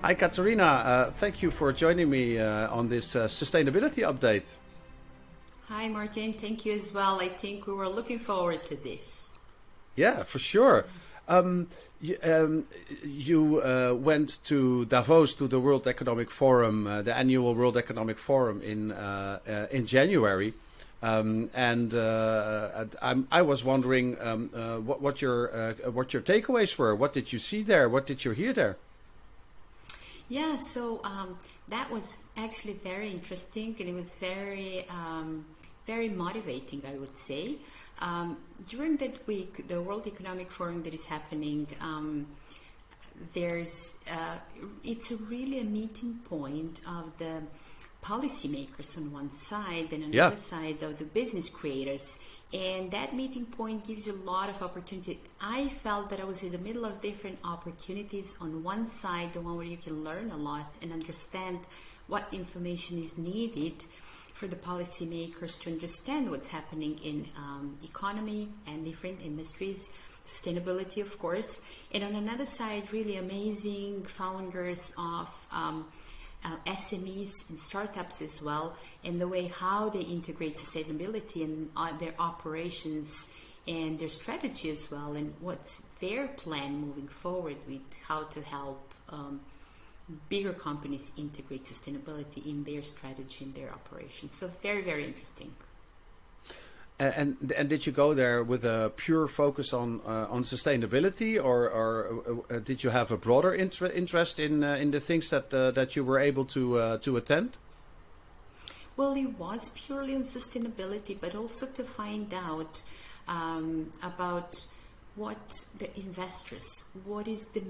Hi, Katarina. Thank you for joining me on this sustainability update. Hi, Martin. Thank you as well. I think we were looking forward to this. Yeah, for sure. You went to Davos, to the World Economic Forum, the annual World Economic Forum in January. I was wondering what your takeaways were. What did you see there? What did you hear there? Yeah, so that was actually very interesting, and it was very motivating, I would say. During that week, the World Economic Forum that is happening, it's really a meeting point of the policymakers on one side and on the other side of the business creators, and that meeting point gives you a lot of opportunity. I felt that I was in the middle of different opportunities. On one side, the one where you can learn a lot and understand what information is needed for the policymakers to understand what's happening in economy and different industries, sustainability, of course, and on another side, really amazing founders of SMEs and startups as well, and the way how they integrate sustainability in their operations and their strategy as well, and what's their plan moving forward with how to help bigger companies integrate sustainability in their strategy and their operations. So very, very interesting. And did you go there with a pure focus on sustainability, or did you have a broader interest in the things that you were able to attend? Well, it was purely on sustainability, but also to find out about what the investors, what is the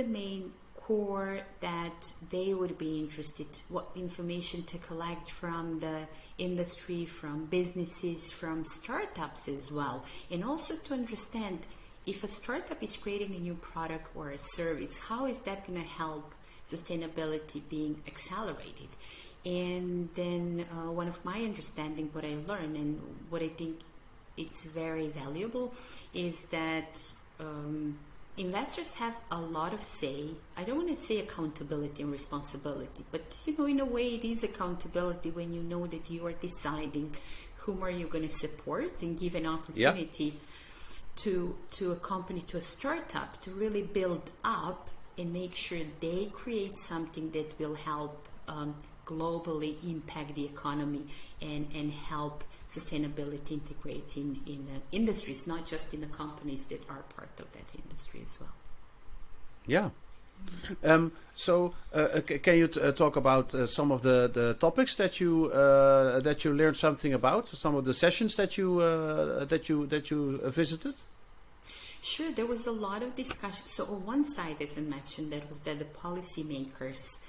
main core that they would be interested, what information to collect from the industry, from businesses, from startups as well, and also to understand if a startup is creating a new product or a service, how is that going to help sustainability being accelerated. And then one of my understanding, what I learned and what I think it's very valuable, is that investors have a lot of say. I don't want to say accountability and responsibility, but in a way it is accountability when you know that you are deciding whom are you going to support and give an opportunity to a company, to a startup, to really build up and make sure they create something that will help globally impact the economy and help sustainability integrate in industries, not just in the companies that are part of that industry as well. Yeah. So can you talk about some of the topics that you learned something about? Some of the sessions that you visited? Sure, there was a lot of discussion. So on one side, as I mentioned, that was the policymakers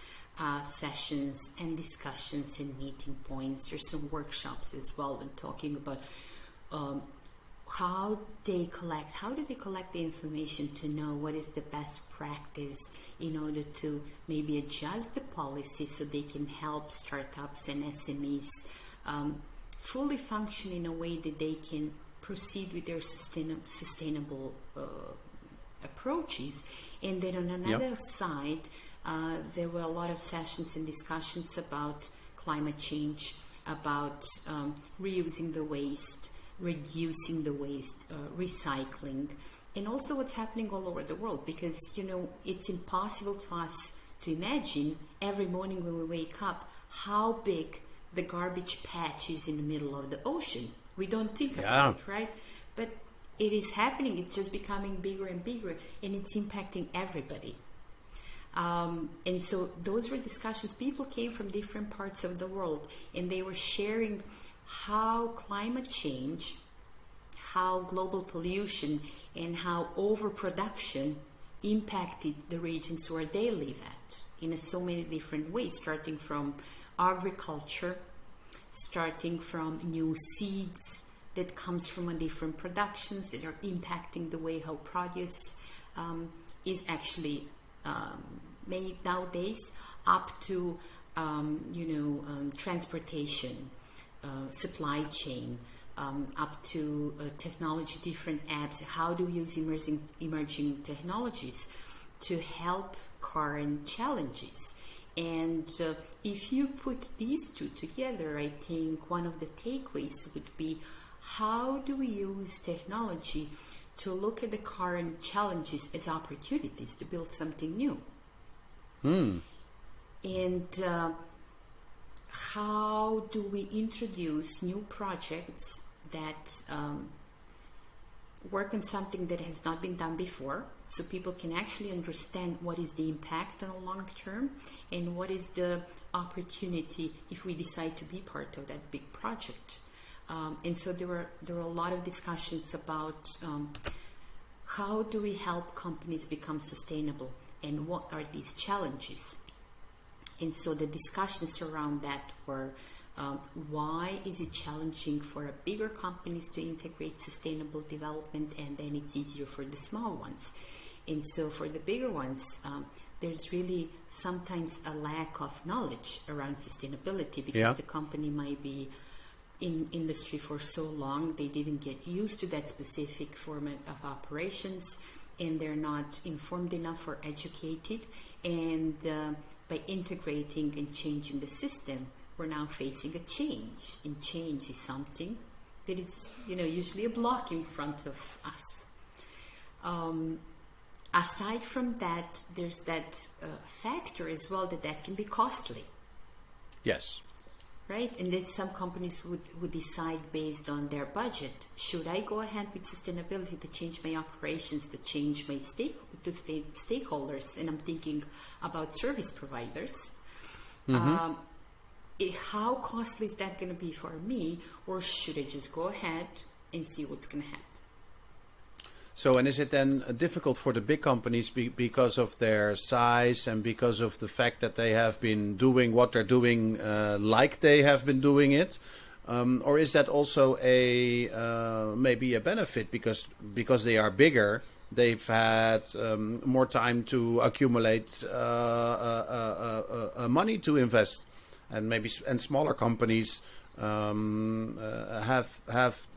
sessions and discussions and meeting points. There's some workshops as well when talking about how do they collect the information to know what is the best practice in order to maybe adjust the policy so they can help startups and SMEs fully function in a way that they can proceed with their sustainable approaches. And then on another side, there were a lot of sessions and discussions about climate change, about reusing the waste, reducing the waste, recycling, and also what's happening all over the world, because it's impossible to us to imagine every morning when we wake up how big the garbage patch is in the middle of the ocean. We don't think about it, right? But it is happening. It's just becoming bigger and bigger, and it's impacting everybody. And so those were discussions. People came from different parts of the world, and they were sharing how climate change, how global pollution, and how overproduction impacted the regions where they live at in so many different ways, starting from agriculture, starting from new seeds that comes from different productions that are impacting the way how produce is actually made nowadays, up to transportation, supply chain, up to technology, different apps. How do we use emerging technologies to help current challenges? And if you put these two together, I think one of the takeaways would be, how do we use technology to look at the current challenges as opportunities to build something new? And how do we introduce new projects that work on something that has not been done before, so people can actually understand what is the impact on the long term and what is the opportunity if we decide to be part of that big project. And so there were a lot of discussions about how do we help companies become sustainable and what are these challenges. And so the discussions around that were, why is it challenging for bigger companies to integrate sustainable development, and then it's easier for the small ones? And so for the bigger ones, there's really sometimes a lack of knowledge around sustainability, because the company might be in industry for so long, they didn't get used to that specific format of operations, and they're not informed enough or educated. And by integrating and changing the system, we're now facing a change. And change is something that is, usually a block in front of us. Aside from that, there's that factor as well that can be costly. Yes. Right? And then some companies would decide based on their budget, should I go ahead with sustainability to change my operations, to change my stakeholders? And I'm thinking about service providers. How costly is that going to be for me? Or should I just go ahead and see what's going to happen? So, and is it then difficult for the big companies because of their size and because of the fact that they have been doing what they're doing like they have been doing it? Or is that also maybe a benefit because they are bigger, they've had more time to accumulate money to invest, and smaller companies have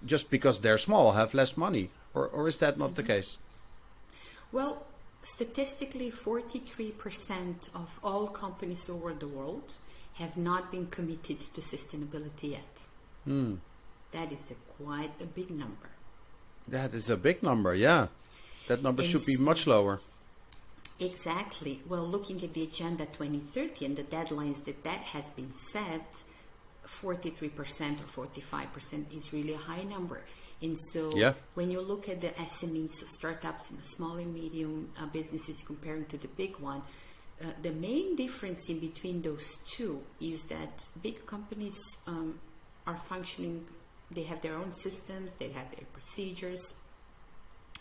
just because they're small have less money? Or is that not the case? Well, statistically, 43% of all companies over the world have not been committed to sustainability yet. That is quite a big number. That is a big number, yeah. That number should be much lower. Exactly. Well, looking at the Agenda 2030 and the deadlines that has been set, 43% or 45% is really a high number. And so when you look at the SMEs, startups and the small and medium businesses comparing to the big one, the main difference in between those two is that big companies are functioning, they have their own systems, they have their procedures,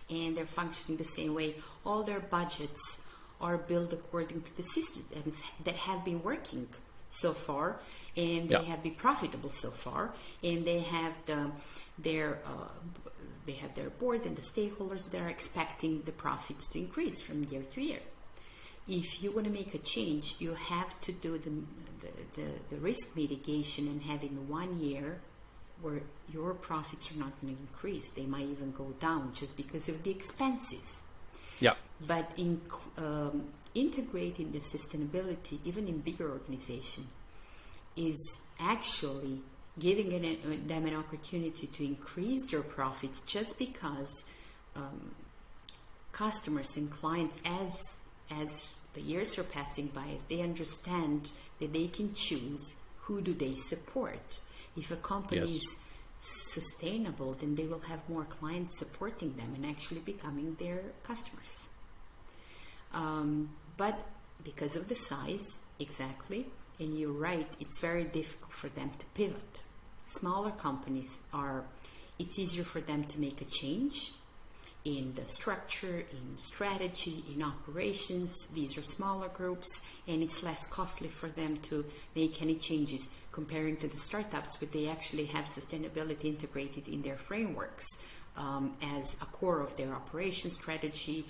and they're functioning the same way. All their budgets are built according to the systems that have been working so far, and they have been profitable so far, and they have their board and the stakeholders that are expecting the profits to increase from year to year. If you want to make a change, you have to do the risk mitigation and have in 1 year where your profits are not going to increase. They might even go down just because of the expenses. Yeah. But in integrating the sustainability, even in bigger organization, is actually giving them an opportunity to increase their profits, just because customers and clients, as the years are passing by, as they understand that they can choose who do they support. If a company is sustainable, then they will have more clients supporting them and actually becoming their customers. But because of the size, and you're right, it's very difficult for them to pivot. Smaller companies it's easier for them to make a change in the structure, in strategy, in operations. These are smaller groups, and it's less costly for them to make any changes comparing to the startups, where they actually have sustainability integrated in their frameworks as a core of their operation strategy,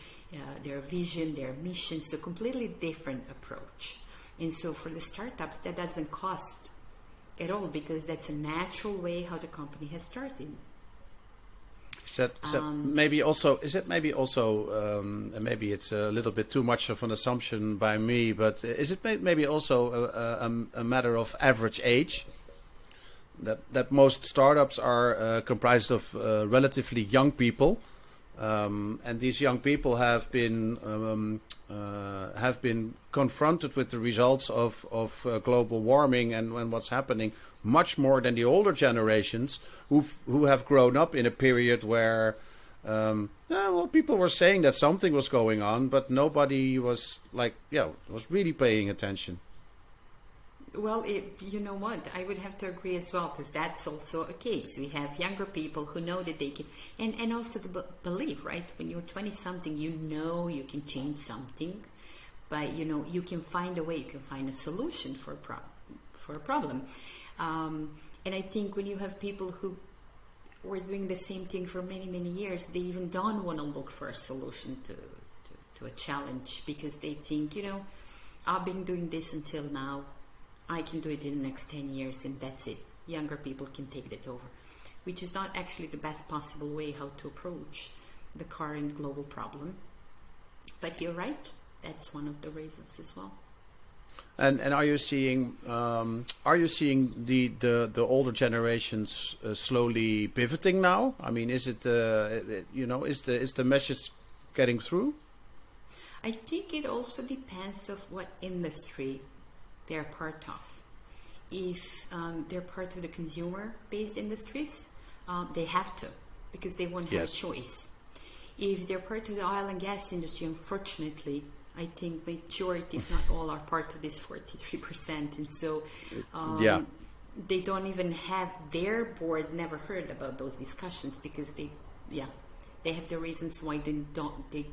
their vision, their mission. So completely different approach. And so for the startups, that doesn't cost at all, because that's a natural way how the company has started. Maybe it's a little bit too much of an assumption by me, but is it maybe also a matter of average age? That most startups are comprised of relatively young people, and these young people have been confronted with the results of global warming and what's happening much more than the older generations who have grown up in a period where people were saying that something was going on, but nobody was was really paying attention. Well, you know what? I would have to agree as well, because that's also a case. We have younger people who know that they can, and also the belief, right? When you're 20-something, you know you can change something, but you can find a way, you can find a solution for a problem. And I think when you have people who were doing the same thing for many, many years, they even don't want to look for a solution to a challenge, because they think, I've been doing this until now. I can do it in the next 10 years and that's it. Younger people can take that over, which is not actually the best possible way how to approach the current global problem. But you're right, that's one of the reasons as well. And are you seeing the older generations slowly pivoting now? I mean, is it is the message getting through? I think it also depends of what industry they're part of. If they're part of the consumer-based industries, they have to, because they won't have a choice. If they're part of the oil and gas industry, unfortunately, I think majority, if not all, are part of this 43%, and so they don't even have their board never heard about those discussions, because they have the reasons why they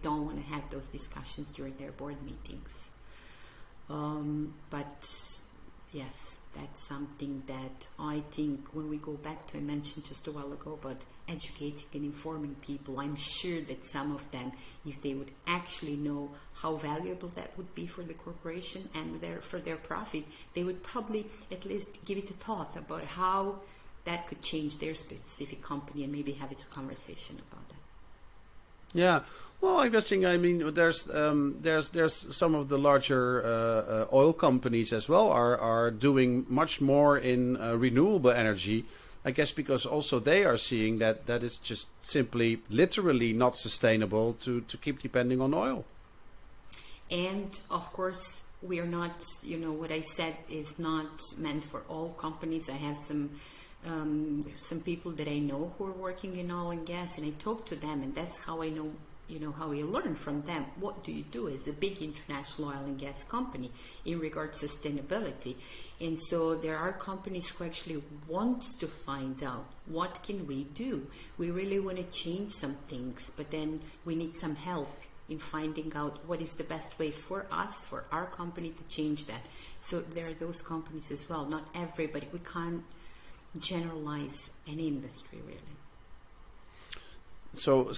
don't want to have those discussions during their board meetings. But yes, that's something that I think when we go back to, I mentioned just a while ago about educating and informing people, I'm sure that some of them, if they would actually know how valuable that would be for the corporation and for their profit, they would probably at least give it a thought about how that could change their specific company, and maybe have a conversation about that. Yeah. Well, I'm guessing. I mean, there's some of the larger oil companies as well are doing much more in renewable energy. I guess because also they are seeing that it's just simply, literally not sustainable to keep depending on oil. And of course, we are not. What I said is not meant for all companies. I have some people that I know who are working in oil and gas, and I talk to them, and that's how I know. How we learn from them. What do you do as a big international oil and gas company in regard to sustainability? And so there are companies who actually want to find out, what can we do? We really want to change some things, but then we need some help in finding out what is the best way for us, for our company, to change that. So there are those companies as well. Not everybody. We can't generalize any industry, really. So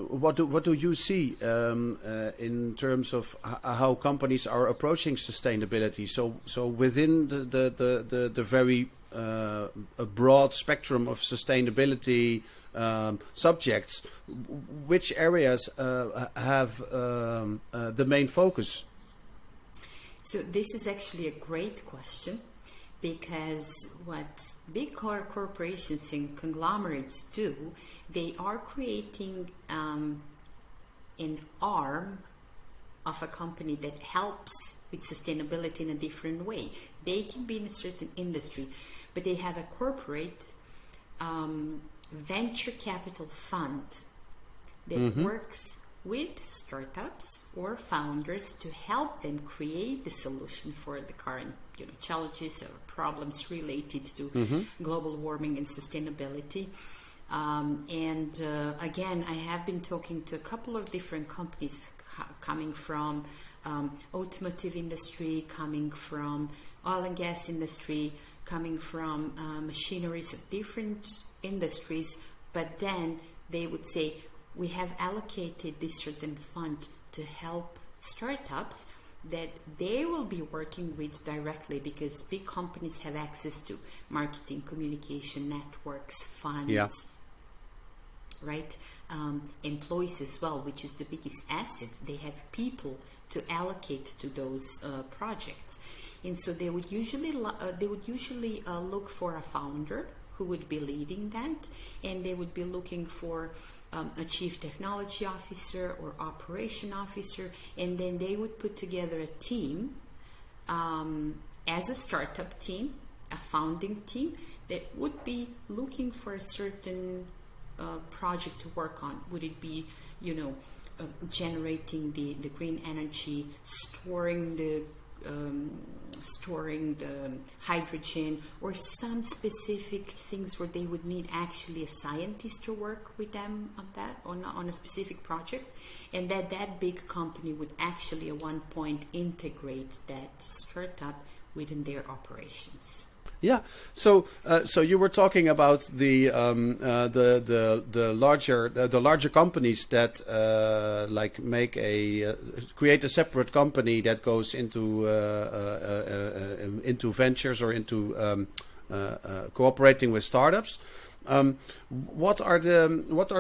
what do you see in terms of how companies are approaching sustainability? So within the very broad spectrum of sustainability subjects, which areas have the main focus? So this is actually a great question. Because what big corporations and conglomerates do, they are creating an arm of a company that helps with sustainability in a different way. They can be in a certain industry, but they have a corporate venture capital fund that works with startups or founders to help them create the solution for the current challenges or problems related to global warming and sustainability. Again, I have been talking to a couple of different companies coming from automotive industry, coming from oil and gas industry, coming from machineries of different industries, but then they would say, we have allocated this certain fund to help startups, that they will be working with directly, because big companies have access to marketing, communication, networks, funds, right? Employees as well, which is the biggest asset. They have people to allocate to those projects, and so they would usually look for a founder who would be leading that, and they would be looking for a chief technology officer or operation officer, and then they would put together a team as a startup team, a founding team that would be looking for a certain project to work on. Would it be, generating the green energy, storing the hydrogen, or some specific things where they would need actually a scientist to work with them on that, on a specific project, and that big company would actually at one point integrate that startup within their operations. Yeah. So you were talking about the larger companies that create a separate company that goes into ventures or into cooperating with startups. What are the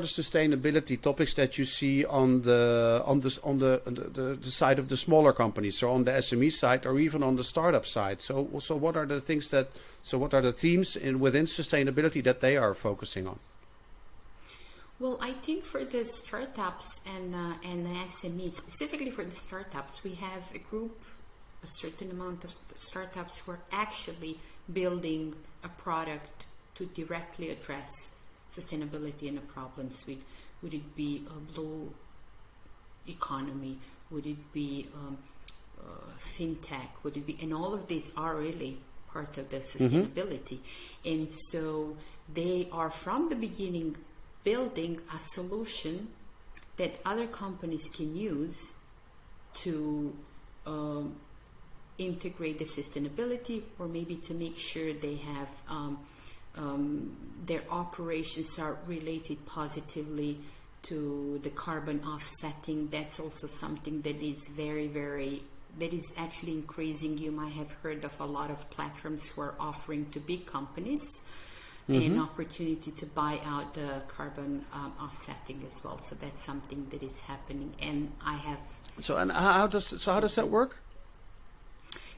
sustainability topics that you see on the side of the smaller companies, so on the SME side or even on the startup side? So what are the things what are the themes within sustainability that they are focusing on? Well, I think for the startups and the SMEs, specifically for the startups, we have a certain amount of startups who are actually building a product to directly address sustainability and the problems. Would it be a blue economy? Would it be fintech? Would it be? And all of these are really part of the sustainability. And so they are from the beginning building a solution that other companies can use to integrate the sustainability, or maybe to make sure they have their operations are related positively to the carbon offsetting. That's also something that is that is actually increasing. You might have heard of a lot of platforms who are offering to big companies an opportunity to buy out the carbon offsetting as well. So that's something that is happening, and I have. How does that work?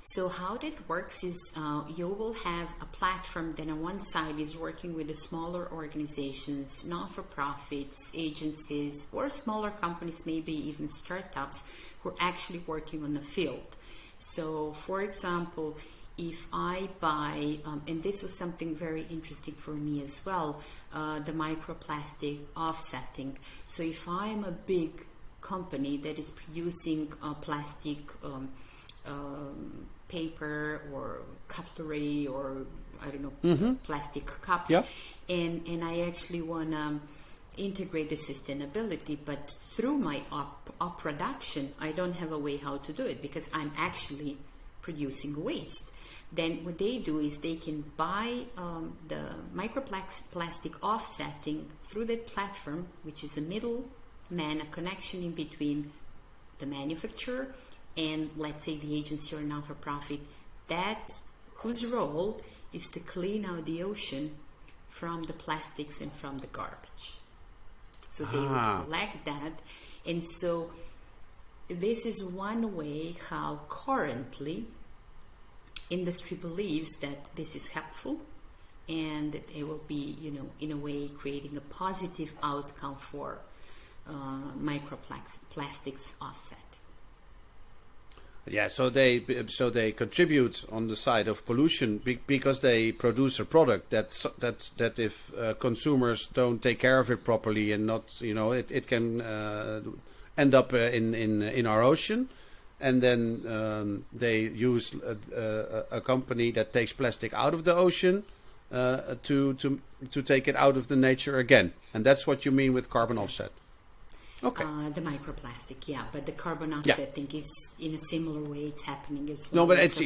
So how that works is you will have a platform that on one side is working with the smaller organizations, not-for-profits, agencies, or smaller companies, maybe even startups, who are actually working on the field. So, for example, if I buy, and this was something very interesting for me as well, the microplastic offsetting. So if I'm a big company that is producing plastic paper or cutlery or I don't know, plastic cups, and I actually want to integrate the sustainability, but through my op production I don't have a way how to do it because I'm actually producing waste. Then what they do is they can buy the microplastic offsetting through that platform, which is a middleman, a connection in between the manufacturer and, let's say, the agency or not-for-profit, that whose role is to clean out the ocean from the plastics and from the garbage. So they would collect that. And so this is one way how currently industry believes that this is helpful and that it will be, you know, in a way creating a positive outcome for microplastics offset. Yeah, so they contribute on the side of pollution because they produce a product that if consumers don't take care of it properly and not, you know, it can end up in our ocean, and then they use a company that takes plastic out of the ocean to take it out of the nature again, and that's what you mean with carbon offset. Okay. The microplastic, yeah, but the carbon offsetting is in a similar way. It's happening as well. No, but it's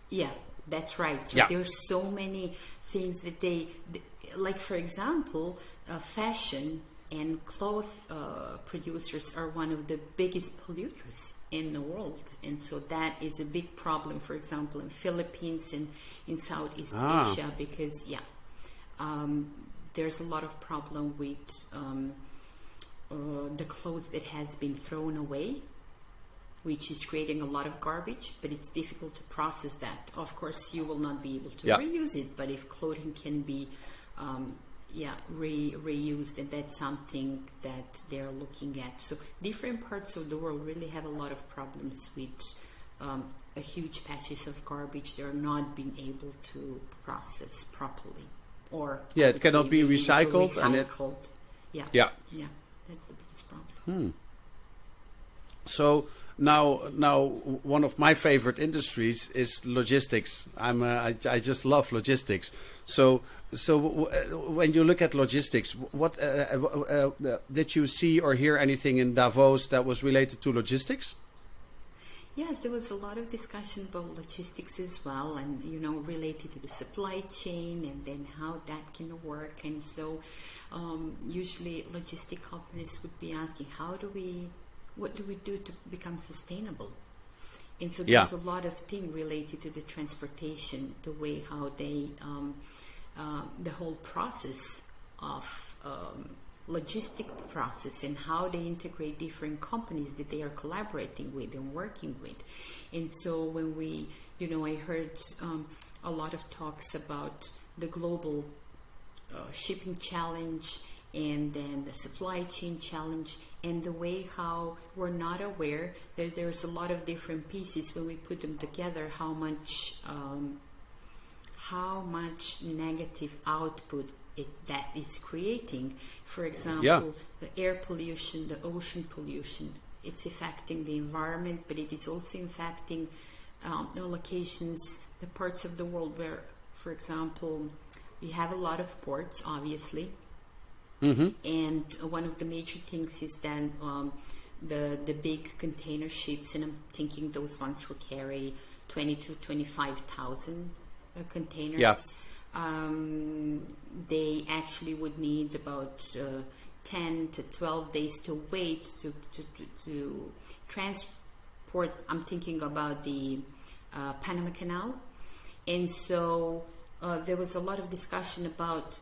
yeah, that's right. So there's so many things that they like. For example, fashion and cloth producers are one of the biggest polluters in the world, and so that is a big problem, for example, in Philippines and in Southeast Asia, because there's a lot of problem with the clothes that has been thrown away, which is creating a lot of garbage, but it's difficult to process that. Of course, you will not be able to reuse it, but if clothing can be reused, and that's something that they're looking at. So different parts of the world really have a lot of problems with a huge patches of garbage they're not being able to process properly, or it cannot be recycled, and that's the biggest problem. So now one of my favorite industries is logistics. I just love logistics. So when you look at logistics, what did you see or hear anything in Davos that was related to logistics? Yes, there was a lot of discussion about logistics as well, and related to the supply chain, and then how that can work. And so usually logistic companies would be asking, what do we do to become sustainable? And so there's a lot of things related to the transportation, the way how they the whole process of logistic process, and how they integrate different companies that they are collaborating with and working with. And so when I heard a lot of talks about the global shipping challenge, and then the supply chain challenge, and the way how we're not aware that there's a lot of different pieces. When we put them together, how much negative output that is creating. For example, the air pollution, the ocean pollution, it's affecting the environment, but it is also affecting the locations, the parts of the world where, for example, we have a lot of ports, obviously. And one of the major things is then the big container ships, and I'm thinking those ones who carry 20 to 25,000 containers. They actually would need about 10 to 12 days to wait to transport. I'm thinking about the Panama Canal. And so there was a lot of discussion about,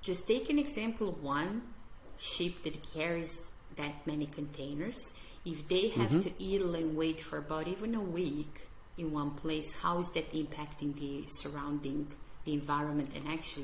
just take an example, one ship that carries that many containers. If they have to idle and wait for about even a week in one place, how is that impacting the surrounding, the environment, and actually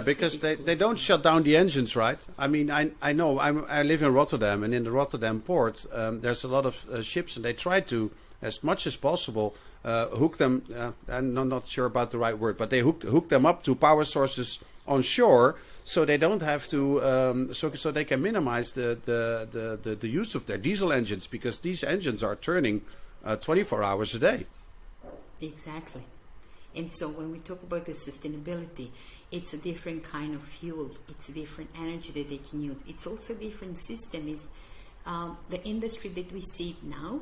because they don't shut down the engines, right? I mean, I know I live in Rotterdam, and in the Rotterdam port there's a lot of ships, and they try to, as much as possible, hook them, I'm not sure about the right word, but they hook them up to power sources on shore, so they don't have to, so they can minimize the use of their diesel engines, because these engines are turning 24 hours a day. Exactly. And so when we talk about the sustainability, it's a different kind of fuel. It's a different energy that they can use. It's also a different system. Is the industry that we see now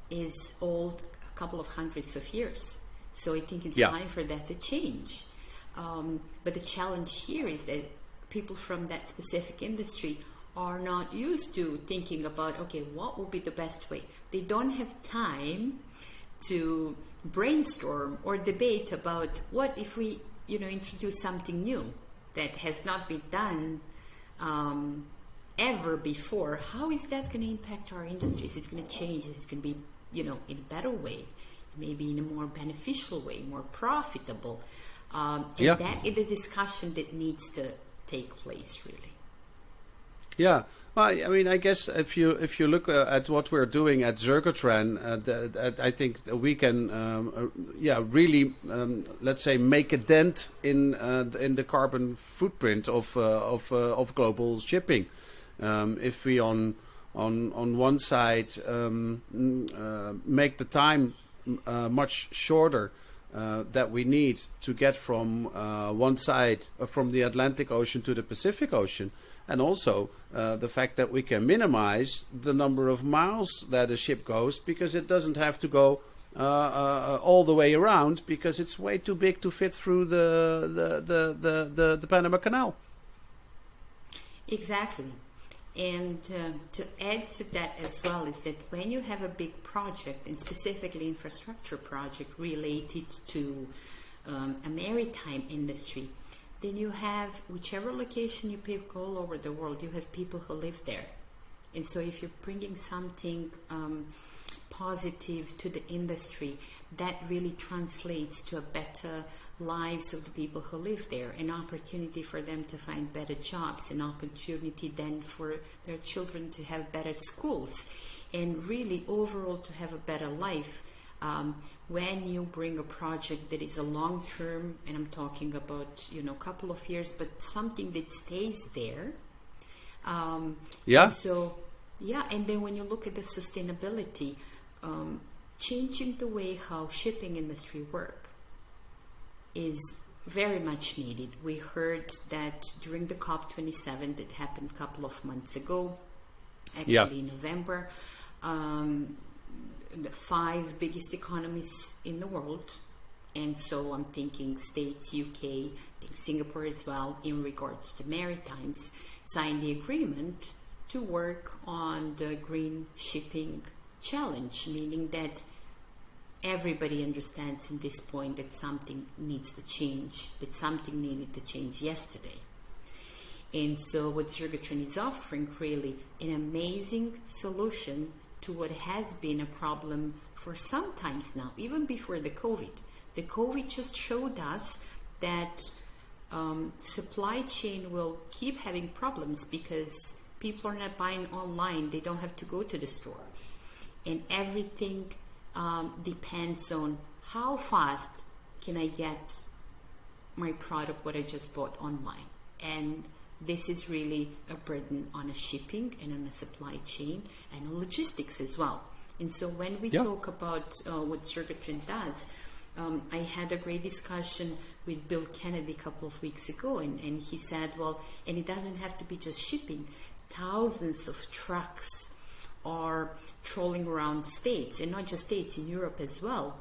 is old a couple of hundreds of years. So I think it's time for that to change. But the challenge here is that people from that specific industry are not used to thinking about, okay, what would be the best way? They don't have time to brainstorm or debate about what if we, introduce something new that has not been done ever before. How is that going to impact our industry? Is it going to change? Is it going to be, in a better way, maybe in a more beneficial way, more profitable? That is the discussion that needs to take place, really. Yeah. Well, I mean, I guess if you look at what we're doing at Zergratran, I think we can, really, let's say, make a dent in the carbon footprint of global shipping. If we on one side make the time much shorter that we need to get from one side, from the Atlantic Ocean to the Pacific Ocean. And also the fact that we can minimize the number of miles that a ship goes, because it doesn't have to go all the way around, because it's way too big to fit through the Panama Canal. Exactly. And to add to that as well is that when you have a big project, and specifically infrastructure project related to a maritime industry, then you have, whichever location you pick all over the world, you have people who live there. And so if you're bringing something positive to the industry, that really translates to a better lives of the people who live there, an opportunity for them to find better jobs, an opportunity then for their children to have better schools, and really overall to have a better life. When you bring a project that is a long term, and I'm talking about, couple of years, but something that stays there. Yeah. So, yeah, and then when you look at the sustainability, changing the way how shipping industry work is very much needed. We heard that during the COP27 that happened a couple of months ago, actually in November, the 5 biggest economies in the world, and so I'm thinking States, UK, I think Singapore as well, in regards to maritimes, signed the agreement to work on the green shipping challenge, meaning that everybody understands in this point that something needs to change, that something needed to change yesterday. And so what Zergratran is offering, really an amazing solution to what has been a problem for some times now, even before the COVID. The COVID just showed us that supply chain will keep having problems because people are not buying online. They don't have to go to the store. And everything depends on how fast can I get my product, what I just bought, online. And this is really a burden on a shipping and on a supply chain and on logistics as well. And so when we talk about what Zergratran does, I had a great discussion with Bill Kennedy a couple of weeks ago, and he said, well, and it doesn't have to be just shipping. Thousands of trucks are trolling around states, and not just states, in Europe as well.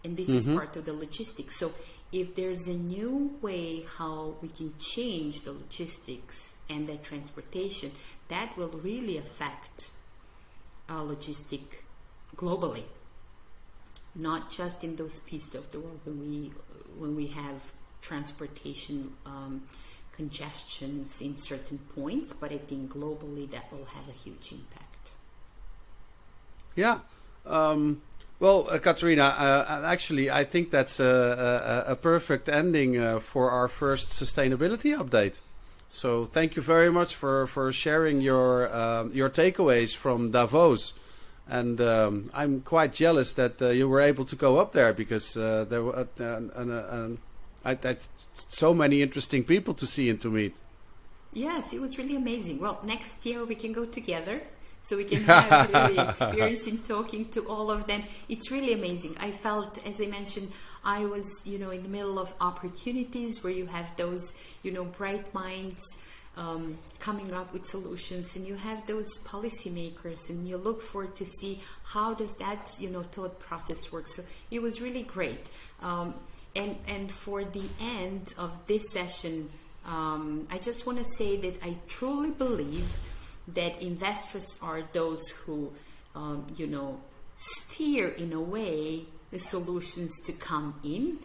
And this is part of the logistics. So if there's a new way how we can change the logistics and the transportation, that will really affect our logistic globally, not just in those pieces of the world when we have transportation congestions in certain points, but I think globally that will have a huge impact. Yeah. Well, Katarina, actually, I think that's a perfect ending for our first sustainability update. So thank you very much for sharing your takeaways from Davos. And I'm quite jealous that you were able to go up there, because there were so many interesting people to see and to meet. Yes, it was really amazing. Well, next year we can go together, so we can have really experience in talking to all of them. It's really amazing. I felt, as I mentioned, I was, in the middle of opportunities where you have those, bright minds coming up with solutions, and you have those policymakers, and you look forward to see how does that, thought process work. So it was really great. And for the end of this session, I just want to say that I truly believe that investors are those who, steer in a way the solutions to come in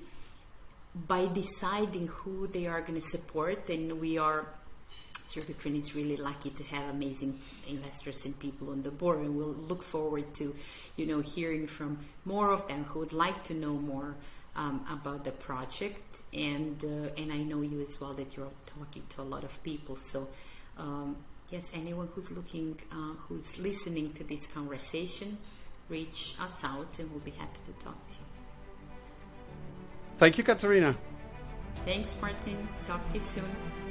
by deciding who they are going to support. And Zergratran is really lucky to have amazing investors and people on the board, and we'll look forward to, hearing from more of them who would like to know more about the project. And I know you as well, that you're talking to a lot of people. So yes, anyone who's looking, who's listening to this conversation, reach us out and we'll be happy to talk to you. Thank you, Katarina. Thanks, Martin. Talk to you soon.